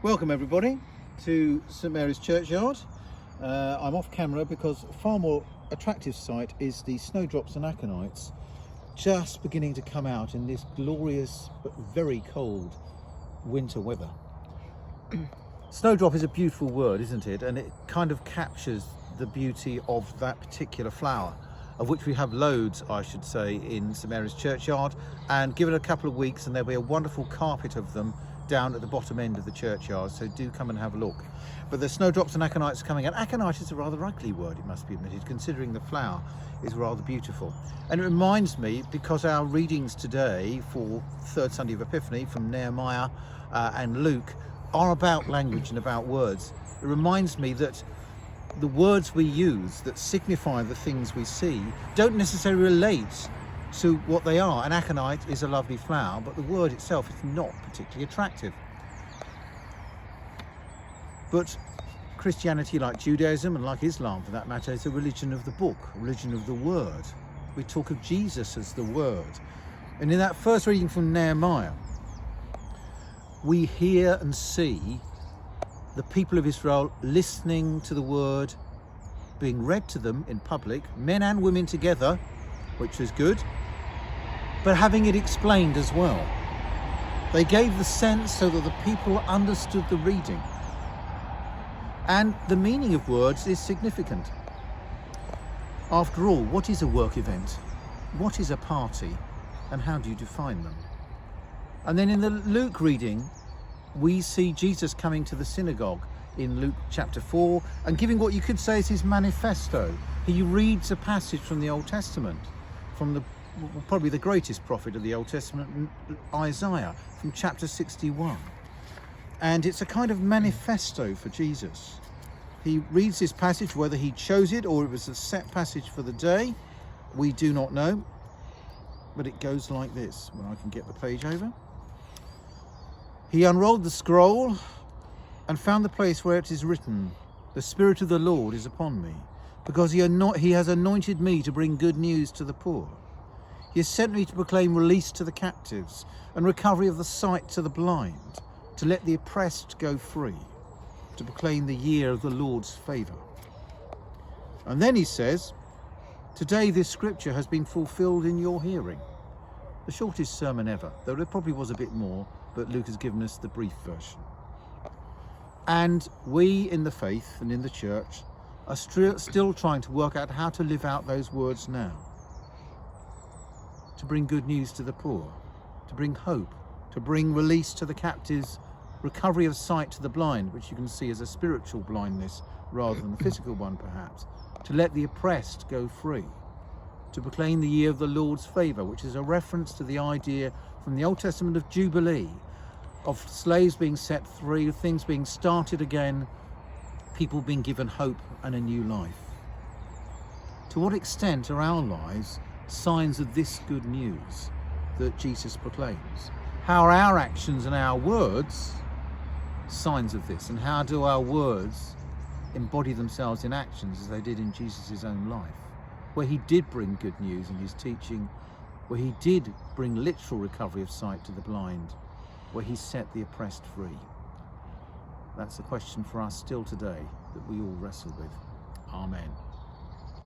Welcome everybody to St Mary's Churchyard. I'm off camera because a far more attractive sight is the snowdrops and aconites just beginning to come out in this glorious but very cold winter weather. Snowdrop is a beautiful word, isn't it? And it kind of captures the beauty of that particular flower, of which we have loads, I should say, in St Mary's Churchyard. And give it a couple of weeks and there'll be a wonderful carpet of them down at the bottom end of the churchyard, so do come and have a look. But the snowdrops and aconites are coming out. Aconite is a rather ugly word, it must be admitted, considering the flower is rather beautiful. And it reminds me, because our readings today for third Sunday of Epiphany from Nehemiah and Luke are about language and about words. It reminds me that the words we use that signify the things we see don't necessarily relate to what they are. An aconite is a lovely flower, but the word itself is not particularly attractive. But Christianity, like Judaism and like Islam for that matter, is a religion of the book, a religion of the word. We talk of Jesus as the word. And in that first reading from Nehemiah, we hear and see the people of Israel listening to the word being read to them in public, men and women together, which is good, but having it explained as well. They gave the sense so that the people understood the reading. And the meaning of words is significant. After all, what is a work event? What is a party? And how do you define them? And then in the Luke reading, we see Jesus coming to the synagogue in Luke chapter 4 and giving what you could say is his manifesto. He reads a passage from the Old Testament, from probably the greatest prophet of the Old Testament, Isaiah, from chapter 61. And it's a kind of manifesto for Jesus. He reads this passage, whether he chose it or it was a set passage for the day, we do not know. But it goes like this, when I can get the page over. He unrolled the scroll and found the place where it is written, "The Spirit of the Lord is upon me, because he has anointed me to bring good news to the poor. He has sent me to proclaim release to the captives and recovery of the sight to the blind, to let the oppressed go free, to proclaim the year of the Lord's favour." And then he says, "Today this scripture has been fulfilled in your hearing." The shortest sermon ever, though there probably was a bit more, but Luke has given us the brief version. And we in the faith and in the church are still trying to work out how to live out those words now. To bring good news to the poor, to bring hope, to bring release to the captives, recovery of sight to the blind, which you can see as a spiritual blindness rather than a physical one perhaps, to let the oppressed go free, to proclaim the year of the Lord's favour, which is a reference to the idea from the Old Testament of Jubilee, of slaves being set free, things being started again, people being given hope and a new life. To what extent are our lives signs of this good news that Jesus proclaims? How are our actions and our words signs of this? And how do our words embody themselves in actions as they did in Jesus' own life, where he did bring good news in his teaching, where he did bring literal recovery of sight to the blind, where he set the oppressed free? That's the question for us still today that we all wrestle with. Amen.